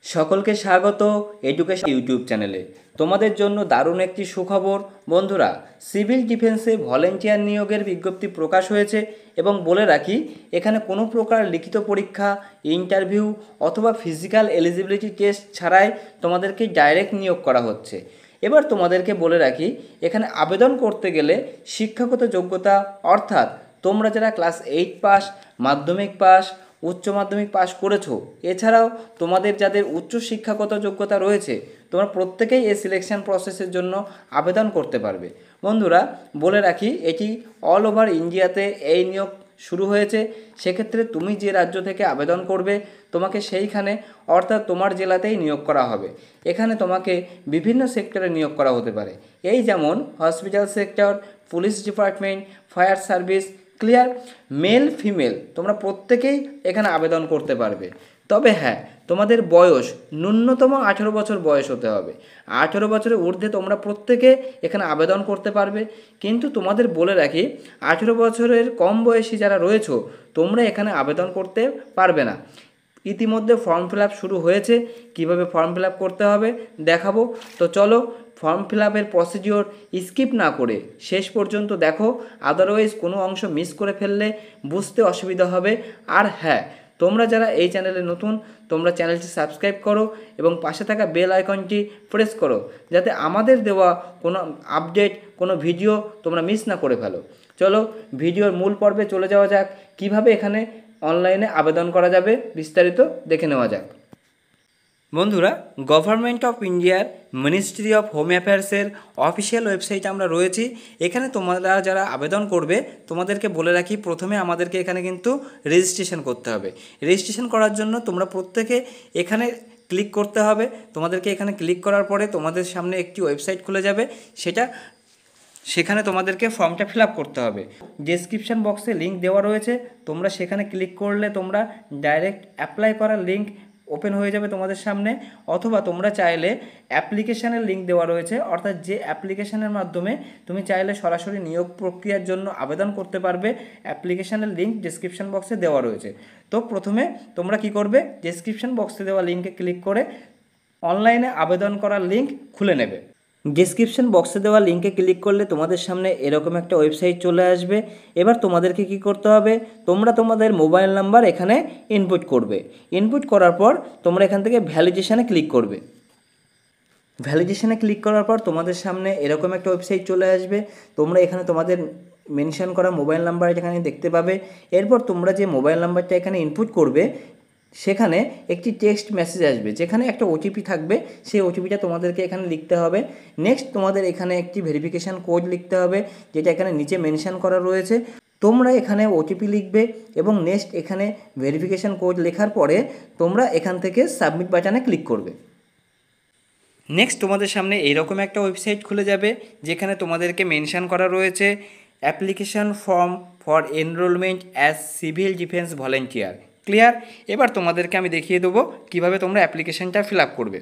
সকলকে স্বাগত education YouTube চ্যানেলে। তোমাদের জন্য দারুণ একটি সুখবর বন্ধুরা, সিভিল ডিফেন্সে ভলেন্টিয়ার নিয়োগের বিজ্ঞপ্তি প্রকাশ হয়েছে এবং বলে রাখি, এখানে কোনো প্রকার লিখিত পরীক্ষা, ইন্টারভিউ অথবা ফিজিক্যাল এলিজিবিলিটি টেস্ট ছাড়াই তোমাদেরকে ডাইরেক্ট নিয়োগ করা হচ্ছে। এবার তোমাদেরকে বলে রাখি, এখানে আবেদন করতে গেলে শিক্ষাগত যোগ্যতা অর্থাৎ তোমরা যারা ক্লাস 8 পাস, মাধ্যমিক পাস, উচ্চ মাধ্যমিক পাস করেছো, এছাড়াও তোমাদের যাদের উচ্চ শিক্ষাগত যোগ্যতা রয়েছে, তোমরা প্রত্যেকেই এই সিলেকশন প্রসেসের জন্য আবেদন করতে পারবে। বন্ধুরা বলে রাখি, এটি অল ওভার ইন্ডিয়াতে এই নিয়োগ শুরু হয়েছে। সেক্ষেত্রে তুমি যে রাজ্য থেকে আবেদন করবে, তোমাকে সেইখানে অর্থাৎ তোমার জেলাতেই নিয়োগ করা হবে। এখানে তোমাকে বিভিন্ন সেক্টরে নিয়োগ করা হতে পারে, এই যেমন hospital sector, police department, fire service. Clear? Male female তোমরা প্রত্যেকেই এখানে আবেদন করতে পারবে। তবে হ্যাঁ, তোমাদের বয়স ন্যূনতম 18 বছর বয়স হতে হবে। 18 বছরের ঊর্ধ্বে তোমরা প্রত্যেকে এখানে আবেদন করতে পারবে। কিন্তু তোমাদের বলে রাখি, 18 বছরের কম বয়সী যারা রয়েছো, তোমরা এখানে আবেদন করতে পারবে না। ইতিমধ্যে ফর্ম ফিল আপ শুরু হয়েছে। কিভাবে ফর্ম ফিল আপ করতে হবে দেখাবো। তো চলো, ফর্ম ফিল আপের প্রসিডিওর স্কিপ না করে শেষ পর্যন্ত দেখো, আদারওয়াইজ কোনো অংশ মিস করে ফেললে বুঝতে অসুবিধা হবে। আর হ্যাঁ, তোমরা যারা এই চ্যানেলে নতুন, তোমরা চ্যানেলটি সাবস্ক্রাইব করো এবং পাশে থাকা বেল আইকনটি প্রেস করো, যাতে আমাদের দেওয়া কোনো আপডেট, কোনো ভিডিও তোমরা মিস না করে ফেলো। চলো ভিডিওর মূল পর্বে চলে যাওয়া যাক। কিভাবে এখানে অনলাইনে আবেদন করা যাবে বিস্তারিত দেখে নেওয়া যাক। বন্ধুরা, গভর্নমেন্ট অফ ইন্ডিয়ার মিনিস্ট্রি অফ হোম অ্যাফেয়ার্সের অফিসিয়াল ওয়েবসাইটে আমরা রয়েছি। এখানে তোমরা যারা আবেদন করবে, তোমাদেরকে বলে রাখি, প্রথমে আমাদেরকে এখানে কিন্তু রেজিস্ট্রেশন করতে হবে। রেজিস্ট্রেশন করার জন্য তোমরা প্রত্যেকে এখানে ক্লিক করতে হবে। তোমাদেরকে এখানে ক্লিক করার পরে তোমাদের সামনে একটি ওয়েবসাইট খুলে যাবে, সেখানে তোমাদেরকে ফর্মটা ফিল আপ করতে হবে। ডেসক্রিপশন বক্সে লিঙ্ক দেওয়া রয়েছে, তোমরা সেখানে ক্লিক করলে তোমরা ডাইরেক্ট অ্যাপ্লাই করার লিঙ্ক ওপেন হয়ে যাবে তোমাদের সামনে। অথবা তোমরা চাইলে অ্যাপ্লিকেশানের লিঙ্ক দেওয়া রয়েছে, অর্থাৎ যে অ্যাপ্লিকেশানের মাধ্যমে তুমি চাইলে সরাসরি নিয়োগ প্রক্রিয়ার জন্য আবেদন করতে পারবে, অ্যাপ্লিকেশানের লিঙ্ক ডেসক্রিপশন বক্সে দেওয়া রয়েছে। তো প্রথমে তোমরা কি করবে, ডেসক্রিপশন বক্সে দেওয়া লিঙ্কে ক্লিক করে অনলাইনে আবেদন করার লিঙ্ক খুলে নেবে। ডেসক্রিপশন বক্সে দেওয়া লিঙ্কে ক্লিক করলে তোমাদের সামনে এরকম একটা ওয়েবসাইট চলে আসবে। এবার তোমাদেরকে কি করতে হবে, তোমরা তোমাদের মোবাইল নাম্বার এখানে ইনপুট করবে। ইনপুট করার পর তোমরা এখান থেকে ভ্যালিডেশনে ক্লিক করবে। ভ্যালিডেশনে ক্লিক করার পর তোমাদের সামনে এরকম একটা ওয়েবসাইট চলে আসবে। তোমরা এখানে তোমাদের মেনশন করা মোবাইল নাম্বার এখানে দেখতে পাবে। এরপর তোমরা যে মোবাইল নাম্বারটা এখানে ইনপুট করবে, সেখানে একটি টেক্সট মেসেজ আসবে, যেখানে একটা ওটিপি থাকবে। সেই ওটিপিটা তোমাদেরকে এখানে লিখতে হবে। নেক্সট তোমাদের এখানে একটি ভেরিফিকেশান কোড লিখতে হবে, যেটা এখানে নিচে মেনশন করা রয়েছে। তোমরা এখানে ওটিপি লিখবে এবং নেক্সট এখানে ভেরিফিকেশান কোড লেখার পরে তোমরা এখান থেকে সাবমিট বাটনে ক্লিক করবে। নেক্সট তোমাদের সামনে এইরকম একটা ওয়েবসাইট খুলে যাবে, যেখানে তোমাদেরকে মেনশন করা রয়েছে application form for enrolment as civil defence volunteer. Clear? এবার তোমাদেরকে আমি দেখিয়ে দেবো কীভাবে তোমরা অ্যাপ্লিকেশানটা ফিল আপ করবে।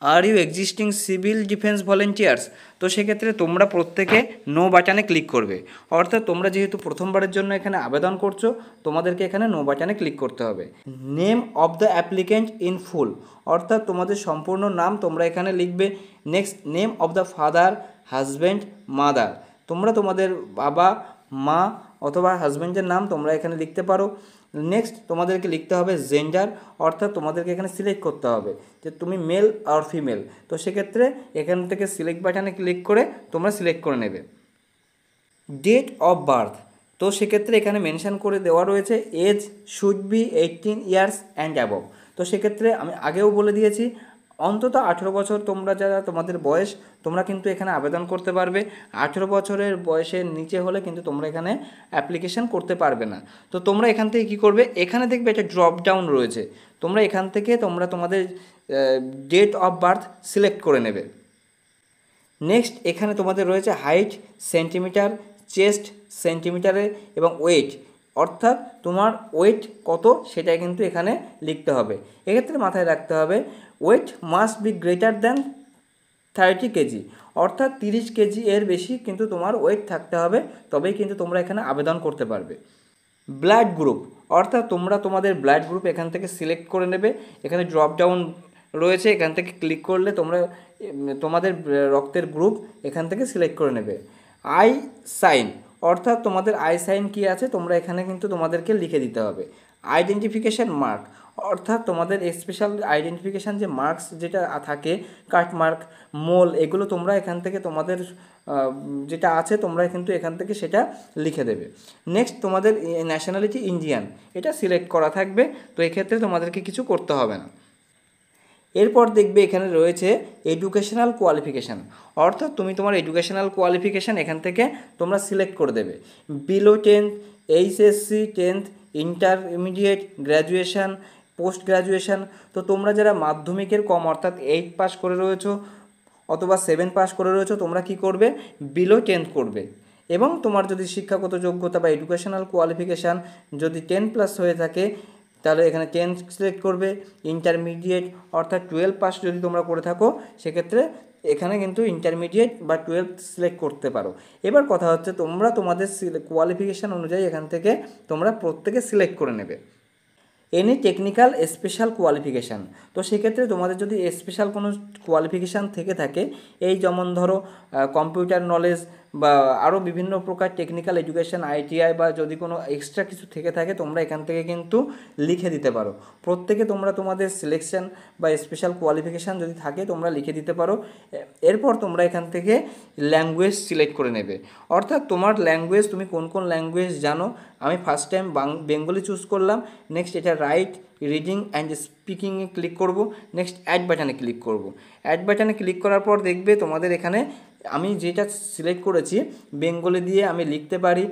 Are you existing civil defence volunteers? তো সেক্ষেত্রে তোমরা প্রত্যেকে নো বাটনে ক্লিক করবে। অর্থাৎ তোমরা যেহেতু প্রথমবারের জন্য এখানে আবেদন করছো, তোমাদেরকে এখানে নো বাটনে ক্লিক করতে হবে। Name of the applicant in full, অর্থাৎ তোমাদের সম্পূর্ণ নাম তোমরা এখানে লিখবে। Next name of the father, husband, mother, তোমরা তোমাদের বাবা, মা অথবা হাজব্যান্ডের নাম তোমরা এখানে লিখতে পারো। নেক্সট তোমাদেরকে লিখতে হবে জেন্ডার, অর্থাৎ তোমাদেরকে এখানে সিলেক্ট করতে হবে যে তুমি মেল আর ফিমেল। তো সেক্ষেত্রে এখান থেকে সিলেক্ট বাটনে ক্লিক করে তোমরা সিলেক্ট করে নেবে। ডেট অফ বার্থ, তো সেক্ষেত্রে এখানে মেনশন করে দেওয়া রয়েছে age should be 18 years and above. তো সেক্ষেত্রে আমি আগেও বলে দিয়েছি, অন্তত 18 বছর তোমরা যারা তোমাদের বয়স, তোমরা কিন্তু এখানে আবেদন করতে পারবে। 18 বছরের বয়সের নিচে হলে কিন্তু তোমরা এখানে অ্যাপ্লিকেশন করতে পারবে না। তো তোমরা এখান থেকে কী করবে, এখানে দেখবে একটা ড্রপ ডাউন রয়েছে, তোমরা এখান থেকে তোমরা তোমাদের ডেট অফ বার্থ সিলেক্ট করে নেবে। নেক্সট এখানে তোমাদের রয়েছে হাইট সেন্টিমিটার, চেস্ট সেন্টিমিটারে এবং ওয়েট, অর্থাৎ তোমার ওয়েট কত সেটা কিন্তু এখানে লিখতে হবে। এক্ষেত্রে মাথায় রাখতে হবে weight must be greater than 30 kg, অর্থাৎ 30 কেজি এর বেশি কিন্তু তোমার ওয়েট থাকতে হবে, তবেই কিন্তু তোমরা এখানে আবেদন করতে পারবে। ব্লাড গ্রুপ, অর্থাৎ তোমরা তোমাদের ব্লাড গ্রুপ এখান থেকে সিলেক্ট করে নেবে। এখানে ড্রপ ডাউন রয়েছে, এখান থেকে ক্লিক করলে তোমরা তোমাদের রক্তের গ্রুপ এখান থেকে সিলেক্ট করে নেবে। আই সাইন, অর্থাৎ তোমাদের আই সাইন কী আছে তোমরা এখানে কিন্তু তোমাদেরকে লিখে দিতে হবে। আইডেন্টিফিকেশান মার্ক, অর্থাৎ তোমাদের স্পেশাল আইডেন্টিফিকেশান যে মার্কস যেটা থাকে, কাট মার্ক, মোল, এগুলো তোমরা এখান থেকে তোমাদের যেটা আছে তোমরা কিন্তু এখান থেকে সেটা লিখে দেবে। নেক্সট তোমাদের ন্যাশনালিটি ইন্ডিয়ান, এটা সিলেক্ট করা থাকবে, তো এক্ষেত্রে তোমাদেরকে কিছু করতে হবে না। এরপর দেখবে এখানে রয়েছে এডুকেশনাল কোয়ালিফিকেশান, অর্থাৎ তুমি তোমার এডুকেশনাল কোয়ালিফিকেশান এখান থেকে তোমরা সিলেক্ট করে দেবে। Below 10th, HSC 10th, intermediate, graduation, post graduation. তো তোমরা যারা মাধ্যমিকের কম অর্থাৎ 8 পাস করে রয়েছো অথবা 7 পাস করে রয়েছো, তোমরা কি করবে, বিলো 10th করবে। এবং তোমার যদি শিক্ষাগত যোগ্যতা বা এডুকেশনাল কোয়ালিফিকেশান যদি 10+ হয়ে থাকে তাহলে এখানে 10 সিলেক্ট করবে। ইন্টারমিডিয়েট অর্থাৎ 12 পাস যদি তোমরা করে থাকো সেক্ষেত্রে এখানে কিন্তু ইন্টারমিডিয়েট বা 12 সিলেক্ট করতে পারো। এবার কথা হচ্ছে তোমরা তোমাদের কোয়ালিফিকেশান অনুযায়ী এখান থেকে তোমরা প্রত্যেকে সিলেক্ট করে নেবে। এনি টেকনিক্যাল স্পেশাল কোয়ালিফিকেশান, তো সেক্ষেত্রে তোমাদের যদি স্পেশাল কোনো কোয়ালিফিকেশান থেকে থাকে, এই যেমন ধরো কম্পিউটার নলেজ বা আরও বিভিন্ন প্রকার টেকনিক্যাল এডুকেশান, আইটিআই বা যদি কোনো এক্সট্রা কিছু থেকে থাকে তোমরা এখান থেকে কিন্তু লিখে দিতে পারো। প্রত্যেকে তোমরা তোমাদের সিলেকশন বা স্পেশাল কোয়ালিফিকেশান যদি থাকে তোমরা লিখে দিতে পারো। এরপর তোমরা এখান থেকে ল্যাঙ্গুয়েজ সিলেক্ট করে নেবে, অর্থাৎ তোমার ল্যাঙ্গুয়েজ তুমি কোন কোন ল্যাঙ্গুয়েজ জানো। আমি ফার্স্ট টাইম বেঙ্গলি চুজ করলাম। নেক্সট এটা রাইট, রিডিং অ্যান্ড স্পিকিংয়ে ক্লিক করব। নেক্সট অ্যাড বাটনে ক্লিক করব। অ্যাড বাটনে ক্লিক করার পর দেখবে তোমাদের এখানে আমি যেটা সিলেক্ট করেছি বেঙ্গলি দিয়ে আমি লিখতে পারি,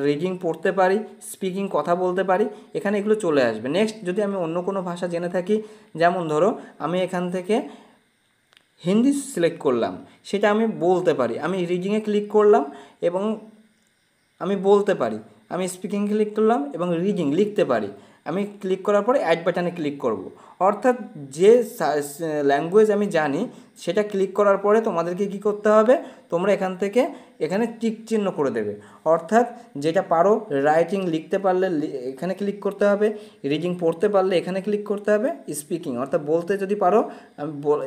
রিডিং পড়তে পারি, স্পিকিং কথা বলতে পারি, এখানে এগুলো চলে আসবে। নেক্সট যদি আমি অন্য কোনো ভাষা জেনে থাকি, যেমন ধরো আমি এখান থেকে হিন্দি সিলেক্ট করলাম, সেটা আমি বলতে পারি। আমি রিডিংয়ে ক্লিক করলাম এবং আমি বলতে পারি। আমি স্পিকিং ক্লিক করলাম এবং রিডিং লিখতে পারি। আমি ক্লিক করার পরে অ্যাড বাটনে ক্লিক করব। অর্থাৎ যে ল্যাঙ্গুয়েজ আমি জানি সেটা ক্লিক করার পরে তোমাদেরকে কী করতে হবে, তোমরা এখান থেকে এখানে টিক চিহ্ন করে দেবে। অর্থাৎ যেটা পারো, রাইটিং লিখতে পারলে এখানে ক্লিক করতে হবে, রিডিং পড়তে পারলে এখানে ক্লিক করতে হবে, স্পিকিং অর্থাৎ বলতে যদি পারো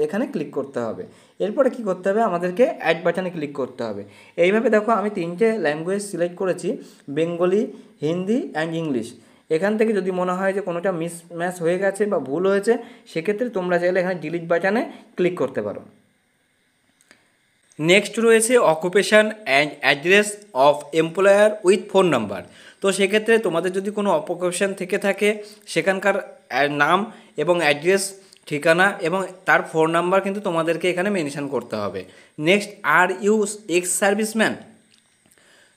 এখানে ক্লিক করতে হবে। এরপরে কি করতে হবে, আমাদেরকে অ্যাড বাটনে ক্লিক করতে হবে। এইভাবে দেখো আমি 3টে ল্যাঙ্গুয়েজ সিলেক্ট করেছি, বেঙ্গলি, হিন্দি অ্যান্ড ইংলিশ। এখান থেকে যদি মনে হয় যে কোনোটা মিসম্যাচ হয়ে গেছে বা ভুল হয়েছে, সেক্ষেত্রে তোমরা চাইলে এখানে ডিলিট বাটনে ক্লিক করতে পারো। নেক্সট রয়েছে occupation and address of employer with phone number. তো সেক্ষেত্রে তোমাদের যদি কোনো অকুপেশান থেকে থাকে সেখানকার নাম এবং অ্যাড্রেস, ঠিকানা এবং তার ফোন নাম্বার কিন্তু তোমাদেরকে এখানে মেনশন করতে হবে। Next, are you ex serviceman,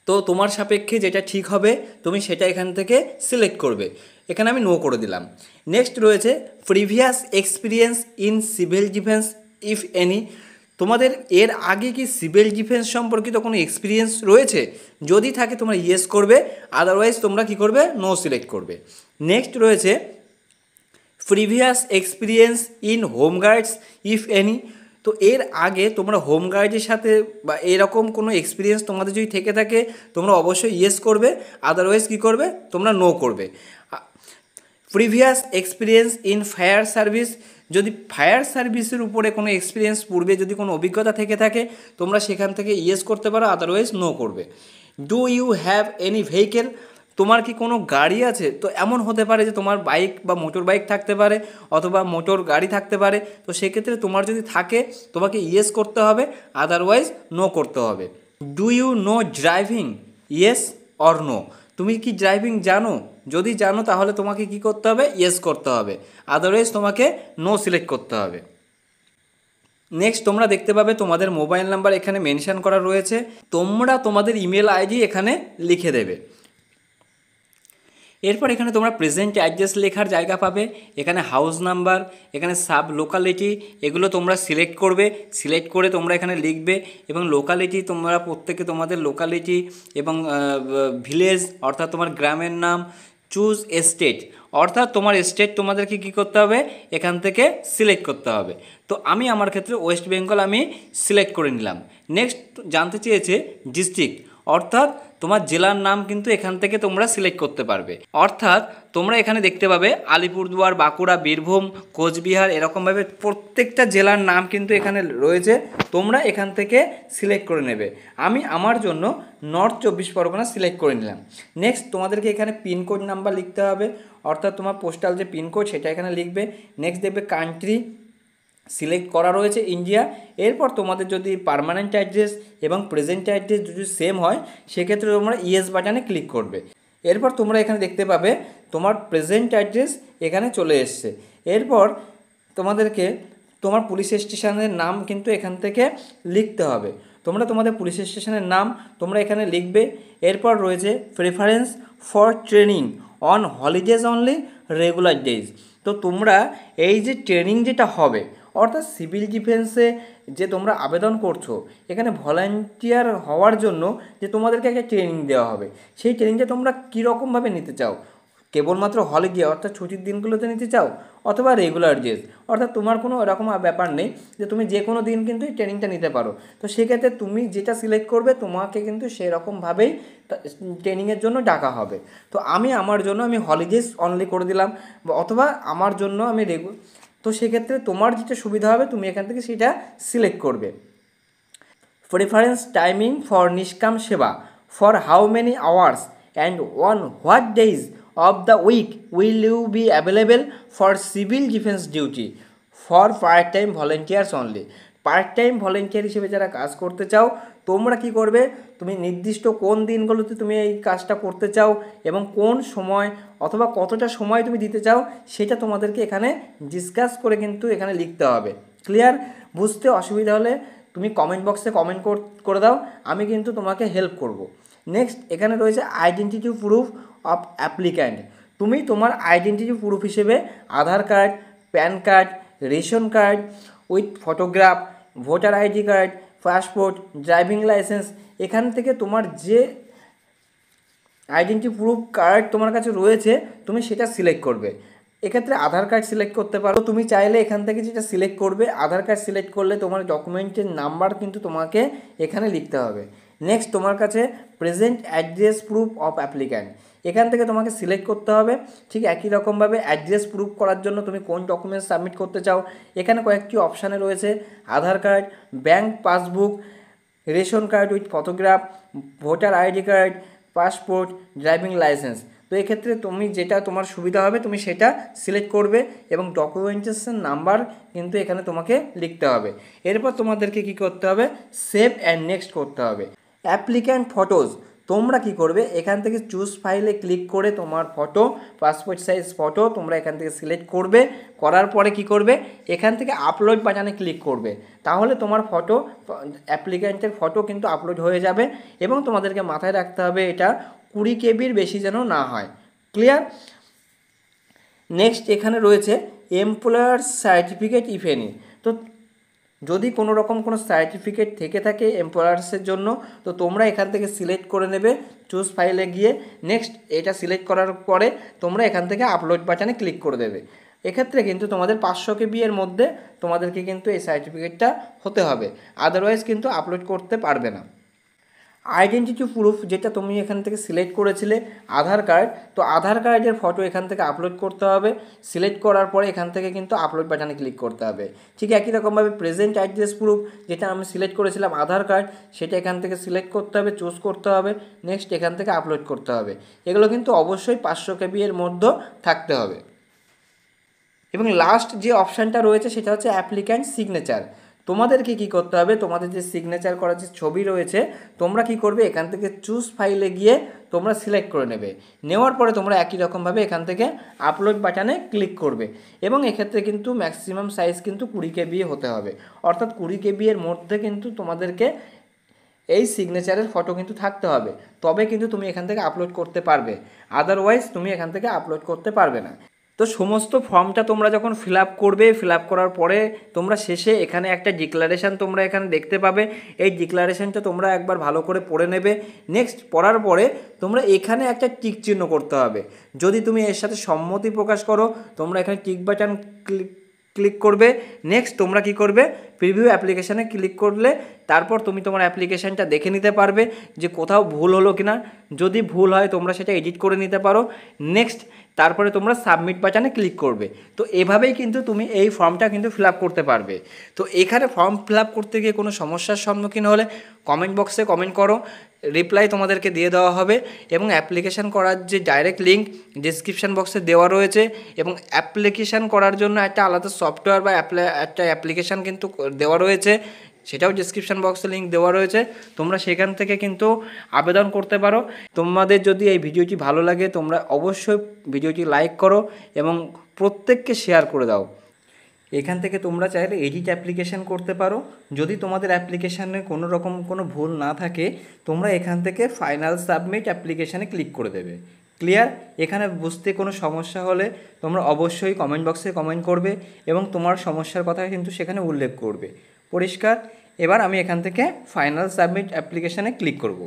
তো তোমার সাপেক্ষে যেটা ঠিক হবে তুমি সেটা এখান থেকে সিলেক্ট করবে। এখানে আমি নো করে দিলাম। নেক্সট রয়েছে previous experience in civil defence if any, তোমাদের এর আগে কি সিভিল ডিফেন্স সম্পর্কিত কোনো এক্সপিরিয়েন্স রয়েছে? যদি থাকে তোমরা ইয়েস করবে, আদারওয়াইজ তোমরা কি করবে, নো সিলেক্ট করবে। নেক্সট রয়েছে previous experience in হোমগার্ডস if any, তো এর আগে তোমরা হোমগার্ডের সাথে বা এরকম কোনো এক্সপিরিয়েন্স তোমাদের যদি থেকে থাকে তোমরা অবশ্যই ইয়েস করবে, আদারওয়াইজ কী করবে, তোমরা নো করবে। Previous experience in fire service, যদি ফায়ার সার্ভিসের উপরে কোনো এক্সপিরিয়েন্স পূর্বে যদি কোনো অভিজ্ঞতা থেকে থাকে তোমরা সেখান থেকে ইয়েস করতে পারো, আদারওয়াইজ নো করবে। Do you have any vehicle, তোমার কি কোনো গাড়ি আছে? তো এমন হতে পারে যে তোমার বাইক বা মোটর বাইক থাকতে পারে অথবা মোটর গাড়ি থাকতে পারে, তো সেক্ষেত্রে তোমার যদি থাকে তোমাকে ইয়েস করতে হবে, আদারওয়াইজ নো করতে হবে। Do you know driving, yes or no, তুমি কি ড্রাইভিং জানো? যদি জানো তাহলে তোমাকে কি করতে হবে, ইয়েস করতে হবে, আদারওয়াইজ তোমাকে নো সিলেক্ট করতে হবে। নেক্সট তোমরা দেখতে পাবে তোমাদের মোবাইল নাম্বার এখানে মেনশন করা রয়েছে, তোমরা তোমাদের ইমেল আইডি এখানে লিখে দেবে। এরপর এখানে তোমরা প্রেজেন্ট অ্যাড্রেস লেখার জায়গা পাবে, এখানে হাউস নাম্বার, এখানে সাব লোকালিটি, এগুলো তোমরা সিলেক্ট করবে। সিলেক্ট করে তোমরা এখানে লিখবে এবং লোকালিটি তোমরা প্রত্যেকে তোমাদের লোকালিটি এবং ভিলেজ অর্থাৎ তোমার গ্রামের নাম। চুজ স্টেট, অর্থাৎ তোমার স্টেট তোমাদেরকে কী করতে হবে, এখান থেকে সিলেক্ট করতে হবে। তো আমি আমার ক্ষেত্রে ওয়েস্ট বেঙ্গল আমি সিলেক্ট করে নিলাম। নেক্সট জানতে চেয়েছে ডিস্ট্রিক্ট, অর্থাৎ তোমার জেলার নাম কিন্তু এখান থেকে তোমরা সিলেক্ট করতে পারবে। অর্থাৎ তোমরা এখানে দেখতে পাবে আলিপুরদুয়ার, বাঁকুড়া, বীরভূম, কোচবিহার, এরকমভাবে প্রত্যেকটা জেলার নাম কিন্তু এখানে রয়েছে। তোমরা এখান থেকে সিলেক্ট করে নেবে। আমি আমার জন্য নর্থ 24 পরগনা সিলেক্ট করে নিলাম। নেক্সট তোমাদেরকে এখানে পিনকোড নাম্বার লিখতে হবে, অর্থাৎ তোমার পোস্টাল যে পিনকোড সেটা এখানে লিখবে। নেক্সট দেখবে কান্ট্রি সিলেক্ট করা রয়েছে ইন্ডিয়া। এরপর তোমাদের যদি পার্মানেন্ট অ্যাড্রেস এবং প্রেজেন্ট অ্যাড্রেস যদি সেম হয় সেক্ষেত্রে তোমরা ইয়েস বাটনে ক্লিক করবে। এরপর তোমরা এখানে দেখতে পাবে তোমার প্রেজেন্ট অ্যাড্রেস এখানে চলে এসছে। এরপর তোমাদেরকে তোমার পুলিশ স্টেশনের নাম কিন্তু এখান থেকে লিখতে হবে। তোমরা তোমাদের পুলিশ স্টেশনের নাম তোমরা এখানে লিখবে। এরপর রয়েছে preference for training on holidays only, regular days. তো তোমরা এই যে ট্রেনিং যেটা হবে, অর্থাৎ সিভিল ডিফেন্সে যে তোমরা আবেদন করছো, এখানে ভলান্টিয়ার হওয়ার জন্য যে তোমাদেরকে একটা ট্রেনিং দেওয়া হবে, সেই ট্রেনিংটা তোমরা কীরকমভাবে নিতে চাও, কেবলমাত্র হলিডে অর্থাৎ ছুটির দিনগুলোতে নিতে চাও, অথবা রেগুলার ডেজ, অর্থাৎ তোমার কোনো এরকম ব্যাপার নেই যে তুমি যে কোনো দিন কিন্তু এই ট্রেনিংটা নিতে পারো। তো সেক্ষেত্রে তুমি যেটা সিলেক্ট করবে তোমাকে কিন্তু সেরকমভাবেই ট্রেনিংয়ের জন্য ডাকা হবে। তো আমি আমার জন্য আমি হলিডেজ অনলি করে দিলাম, অথবা আমার জন্য আমি তো সেক্ষেত্রে তোমার যেটা সুবিধা হবে তুমি এখান থেকে সেটা সিলেক্ট করবে। প্রেফারেন্স টাইমিং ফর নিষ্কাম সেবা for how many hours and on what days of the week will you be available for civil defense duty for part-time volunteers only। Part time volunteer হিসেবে যারা কাজ করতে চাও তোমরা কি করবে, তুমি নির্দিষ্ট কোন দিনগুলোতে তুমি এই কাজটা করতে চাও এবং কোন সময় অথবা কতটা সময় তুমি দিতে চাও সেটা তোমাদেরকে এখানে ডিসকাস করে কিন্তু এখানে লিখতে হবে। ক্লিয়ার? বুঝতে অসুবিধা হলে তুমি কমেন্ট বক্সে কমেন্ট করে দাও, আমি কিন্তু তোমাকে হেল্প করব। নেক্সট এখানে রয়েছে আইডেন্টিটি প্রুফ অফ অ্যাপ্লিক্যান্ট। তুমি তোমার আইডেন্টিটি প্রুফ হিসেবে Aadhaar card, PAN card, ration card with photograph, voter ID card, passport, driving licence, এখান থেকে তোমার যে আইডেন্টি প্রুফ কার্ড তোমার কাছে রয়েছে তুমি সেটা সিলেক্ট করবে। এক্ষেত্রে আধার কার্ড সিলেক্ট করতে পারো। তুমি চাইলে এখান থেকে যেটা সিলেক্ট করবে, আধার কার্ড সিলেক্ট করলে তোমার ডকুমেন্টের নাম্বার কিন্তু তোমাকে এখানে লিখতে হবে। নেক্সট তোমার কাছে present address proof of applicant, এখান থেকে তোমাকে সিলেক্ট করতে হবে। ঠিক একই রকমভাবে অ্যাড্রেস প্রুফ করার জন্য তুমি কোন ডকুমেন্টস সাবমিট করতে চাও, এখানে কয়েকটি অপশানে রয়েছে Aadhaar card, bank passbook, ration card with photograph, voter ID card, passport, driving licence. তো এক্ষেত্রে তুমি যেটা তোমার সুবিধা হবে তুমি সেটা সিলেক্ট করবে এবং ডকুমেন্টেশন নাম্বার কিন্তু এখানে তোমাকে লিখতে হবে। এরপর তোমাদেরকে কি করতে হবে, সেভ অ্যান্ড নেক্সট করতে হবে। অ্যাপ্লিক্যান্ট ফটোজ, তোমরা কি করবে এখান থেকে চুজ ফাইলে ক্লিক করে তোমার ফটো, পাসপোর্ট সাইজ ফটো তোমরা এখান থেকে সিলেক্ট করবে। করার পরে কি করবে, এখান থেকে আপলোড বাটনে ক্লিক করবে। তাহলে তোমার ফটো, অ্যাপ্লিক্যান্টের ফটো কিন্তু আপলোড হয়ে যাবে এবং তোমাদেরকে মাথায় রাখতে হবে এটা 20 কেবির বেশি যেন না হয়। ক্লিয়ার? নেক্সট এখানে রয়েছে এমপ্লয়ার সার্টিফিকেট ইফ এনি। তো যদি কোনো রকম কোনো সার্টিফিকেট থেকে থাকে এমপ্লয়ার্সের জন্য তো তোমরা এখান থেকে সিলেক্ট করে নেবে চুজ ফাইলে গিয়ে। নেক্সট এটা সিলেক্ট করার পরে তোমরা এখান থেকে আপলোড বাটনে ক্লিক করে দেবে। এক্ষেত্রে কিন্তু তোমাদের 500 কেবি এর মধ্যে তোমাদেরকে কিন্তু এই সার্টিফিকেটটা হতে হবে, আদারওয়াইজ কিন্তু আপলোড করতে পারবে না। আইডেন্টিটি প্রুফ যেটা তুমি এখান থেকে সিলেক্ট করেছিলে আধার কার্ড, তো আধার কার্ডের ফটো এখান থেকে আপলোড করতে হবে। সিলেক্ট করার পরে এখান থেকে কিন্তু আপলোড বাটনে ক্লিক করতে হবে। ঠিক একই রকমভাবে প্রেজেন্ট অ্যাড্রেস প্রুফ যেটা আমি সিলেক্ট করেছিলাম আধার কার্ড, সেটা এখান থেকে সিলেক্ট করতে হবে, চুজ করতে হবে, নেক্সট এখান থেকে আপলোড করতে হবে। এগুলো কিন্তু অবশ্যই 500 কেবি এর মধ্যে থাকতে হবে। এবং লাস্ট যে অপশানটা রয়েছে সেটা হচ্ছে অ্যাপ্লিক্যান্ট সিগনেচার। তোমাদেরকে কি করতে হবে, তোমাদের যে সিগনেচার করার যে ছবি রয়েছে তোমরা কি করবে এখান থেকে চুজ ফাইলে গিয়ে তোমরা সিলেক্ট করে নেবে। নেওয়ার পরে তোমরা একই রকমভাবে এখান থেকে আপলোড বাটনে ক্লিক করবে এবং এক্ষেত্রে কিন্তু ম্যাক্সিমাম সাইজ কিন্তু 20 কেবি হতে হবে, অর্থাৎ 20 কেবি এর মধ্যে কিন্তু তোমাদেরকে এই সিগনেচারের ফটো কিন্তু থাকতে হবে, তবে কিন্তু তুমি এখান থেকে আপলোড করতে পারবে, আদারওয়াইজ তুমি এখান থেকে আপলোড করতে পারবে না। তো সমস্ত ফর্মটা তোমরা যখন ফিল আপ করবে, ফিল আপ করার পরে তোমরা শেষে এখানে একটা ডিক্লারেশান তোমরা এখানে দেখতে পাবে। এই ডিক্লারেশানটা তোমরা একবার ভালো করে পড়ে নেবে। নেক্সট পড়ার পরে তোমরা এখানে একটা টিক চিহ্ন করতে হবে। যদি তুমি এর সাথে সম্মতি প্রকাশ করো তোমরা এখানে টিক বাটন ক্লিক করবে। নেক্সট তোমরা কি করবে, প্রিভিউ অ্যাপ্লিকেশানে ক্লিক করলে তারপর তুমি তোমার অ্যাপ্লিকেশানটা দেখে নিতে পারবে যে কোথাও ভুল হলো কিনা। যদি ভুল হয় তোমরা সেটা এডিট করে নিতে পারো। নেক্সট তারপরে তোমরা সাবমিট বাটনে ক্লিক করবে। তো এভাবেই কিন্তু তুমি এই ফর্মটা কিন্তু ফিল আপ করতে পারবে। তো এখানে ফর্ম ফিল আপ করতে গিয়ে কোনো সমস্যার সম্মুখীন হলে কমেন্ট বক্সে কমেন্ট করো, রিপ্লাই তোমাদেরকে দিয়ে দেওয়া হবে। এবং অ্যাপ্লিকেশান করার যে ডাইরেক্ট লিঙ্ক ডিসক্রিপশান বক্সে দেওয়া রয়েছে, এবং অ্যাপ্লিকেশান করার জন্য একটা আলাদা সফটওয়্যার বা একটা অ্যাপ্লিকেশান কিন্তু দেওয়া রয়েছে, সেটাও ডিসক্রিপশান বক্সে লিঙ্ক দেওয়া রয়েছে। তোমরা সেখান থেকে কিন্তু আবেদন করতে পারো। তোমাদের যদি এই ভিডিওটি ভালো লাগে তোমরা অবশ্যই ভিডিওটি লাইক করো এবং প্রত্যেককে শেয়ার করে দাও। এখান থেকে তোমরা চাইলে এডিট অ্যাপ্লিকেশান করতে পারো। যদি তোমাদের অ্যাপ্লিকেশানে কোনো রকম কোনো ভুল না থাকে তোমরা এখান থেকে ফাইনাল সাবমিট অ্যাপ্লিকেশানে ক্লিক করে দেবে। ক্লিয়ার? এখানে বুঝতে কোনো সমস্যা হলে তোমরা অবশ্যই কমেন্ট বক্সে কমেন্ট করবে এবং তোমার সমস্যার কথা কিন্তু সেখানে উল্লেখ করবে। পরিষ্কার? এবার আমি এখান থেকে ফাইনাল সাবমিট অ্যাপ্লিকেশানে ক্লিক করব।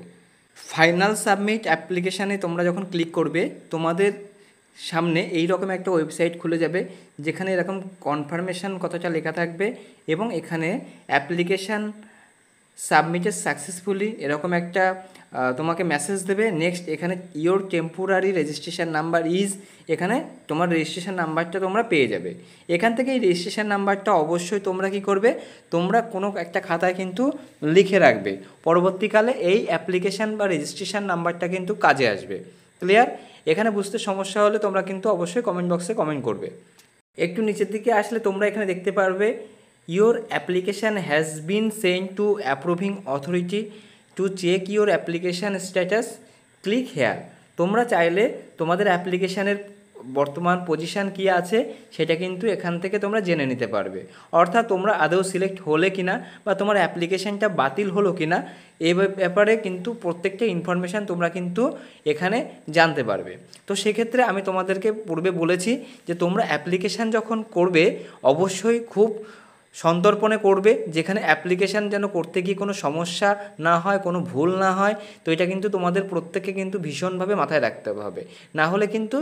ফাইনাল সাবমিট অ্যাপ্লিকেশানে তোমরা যখন ক্লিক করবে তোমাদের সামনে এই রকম একটা ওয়েবসাইট খুলে যাবে, যেখানে এরকম কনফার্মেশন কথাটা লেখা থাকবে এবং এখানে অ্যাপ্লিকেশান সাবমিটেড সাকসেসফুলি এরকম একটা তোমাকে মেসেজ দেবে। নেক্সট এখানে your temporary registration number is, এখানে তোমার রেজিস্ট্রেশন নাম্বারটা তোমরা পেয়ে যাবে। এখান থেকে এই রেজিস্ট্রেশন নাম্বারটা অবশ্যই তোমরা কি করবে, তোমরা কোনো একটা খাতায় কিন্তু লিখে রাখবে। পরবর্তীকালে এই অ্যাপ্লিকেশান বা রেজিস্ট্রেশন নাম্বারটা কিন্তু কাজে আসবে। ক্লিয়ার? এখানে বুঝতে সমস্যা হলে তোমরা কিন্তু অবশ্যই কমেন্ট বক্সে কমেন্ট করবে। একটু নিচের দিকে আসলে তোমরা এখানে দেখতে পারবে your application has been send to approving authority to check your application status, click here. তোমরা চাইলে তোমাদের অ্যাপ্লিকেশানের বর্তমান পজিশান কী আছে সেটা কিন্তু এখান থেকে তোমরা জেনে নিতে পারবে। অর্থাৎ তোমরা আদৌ সিলেক্ট হলে কিনা বা তোমার অ্যাপ্লিকেশানটা বাতিল হলো কিনা এই ব্যাপারে কিন্তু প্রত্যেকটা ইনফরমেশান তোমরা কিন্তু এখানে জানতে পারবে। তো সেক্ষেত্রে আমি তোমাদেরকে পূর্বে বলেছি যে তোমরা অ্যাপ্লিকেশান যখন করবে অবশ্যই খুব সন্তর্পণে করবে, যেখানে অ্যাপ্লিকেশান যেন করতে গিয়ে কোনো সমস্যা না হয়, কোনো ভুল না হয়। তো এটা কিন্তু তোমাদের প্রত্যেককে কিন্তু ভীষণভাবে মাথায় রাখতে হবে, না হলে কিন্তু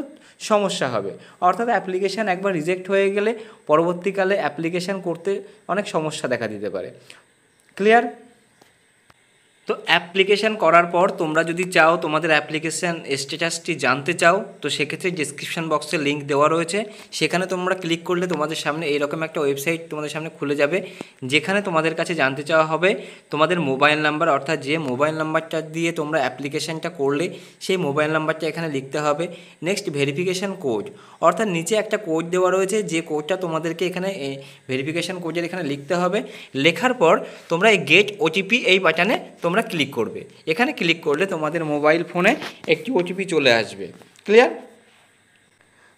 সমস্যা হবে। অর্থাৎ অ্যাপ্লিকেশান একবার রিজেক্ট হয়ে গেলে পরবর্তীকালে অ্যাপ্লিকেশান করতে অনেক সমস্যা দেখা দিতে পারে। ক্লিয়ার? তো অ্যাপ্লিকেশান করার পর তোমরা যদি চাও তোমাদের অ্যাপ্লিকেশান স্ট্যাটাসটি জানতে চাও তো সেক্ষেত্রে ডিসক্রিপশান বক্সে লিঙ্ক দেওয়া রয়েছে, সেখানে তোমরা ক্লিক করলে তোমাদের সামনে এইরকম একটা ওয়েবসাইট তোমাদের সামনে খুলে যাবে, যেখানে তোমাদের কাছে জানতে চাওয়া হবে তোমাদের মোবাইল নাম্বার, অর্থাৎ যে মোবাইল নাম্বারটা দিয়ে তোমরা অ্যাপ্লিকেশানটা করলে সেই মোবাইল নাম্বারটা এখানে লিখতে হবে। নেক্সট ভেরিফিকেশান কোড, অর্থাৎ নিচে একটা কোড দেওয়া রয়েছে, যে কোডটা তোমাদেরকে এখানে ভেরিফিকেশান কোডের এখানে লিখতে হবে। লেখার পর তোমরা এই গেট ওটিপি এই বাটনে তোমরা ক্লিক করবে। এখানে ক্লিক করলে তোমাদের মোবাইল ফোনে একটি ওটিপি চলে আসবে। ক্লিয়ার?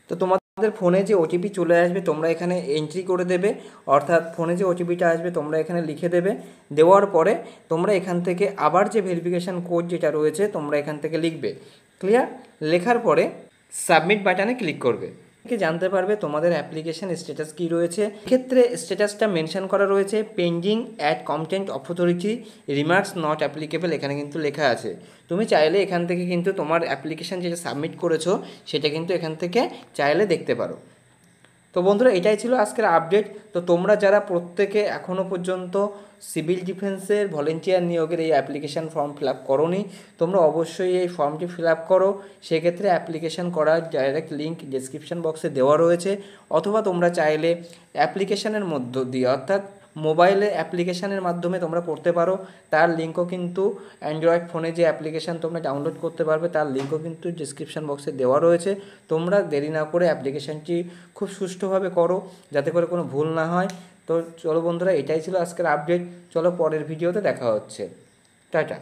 তো তোমাদের ফোনে যে ওটিপি চলে আসবে তোমরা এখানে এন্ট্রি করে দেবে, অর্থাৎ ফোনে যে ওটিপিটা আসবে তোমরা এখানে লিখে দেবে। দেওয়ার পরে তোমরা এখান থেকে আবার যে ভেরিফিকেশান কোড যেটা রয়েছে তোমরা এখান থেকে লিখবে। ক্লিয়ার? লেখার পরে সাবমিট বাটনে ক্লিক করবে। জানতে পারবে তোমাদের অ্যাপ্লিকেশান স্ট্যাটাস কী রয়েছে। এক্ষেত্রে স্ট্যাটাসটা মেনশন করা রয়েছে pending at content authority remarks not applicable, এখানে কিন্তু লেখা আছে। তুমি চাইলে এখান থেকে কিন্তু তোমার অ্যাপ্লিকেশান যেটা সাবমিট করেছো সেটা কিন্তু এখান থেকে চাইলে দেখতে পারো। তো বন্ধুরা এটাই ছিল আজকের আপডেট। তো তোমরা যারা প্রত্যেকে এখনও পর্যন্ত সিভিল ডিফেন্সের ভলেন্টিয়ার নিয়োগের এই অ্যাপ্লিকেশান ফর্ম ফিল আপ করোনি, তোমরা অবশ্যই এই ফর্মটি ফিল আপ করো। সেক্ষেত্রে অ্যাপ্লিকেশান করার ডাইরেক্ট লিঙ্ক ডিসক্রিপশান বক্সে দেওয়া রয়েছে, অথবা তোমরা চাইলে অ্যাপ্লিকেশানের মধ্য দিয়ে অর্থাৎ মোবাইলে অ্যাপ্লিকেশানের মাধ্যমে তোমরা করতে পারো। তার লিঙ্কও কিন্তু অ্যান্ড্রয়েড ফোনে যে অ্যাপ্লিকেশান তোমরা ডাউনলোড করতে পারবে তার লিঙ্কও কিন্তু ডিসক্রিপশান বক্সে দেওয়া রয়েছে। তোমরা দেরি না করে অ্যাপ্লিকেশানটি খুব সুষ্ঠুভাবে করো যাতে করে কোনো ভুল না হয়। তো চলো বন্ধুরা এটাই ছিল আজকের আপডেট। চলো পরের ভিডিওতে দেখা হচ্ছে। টাটা।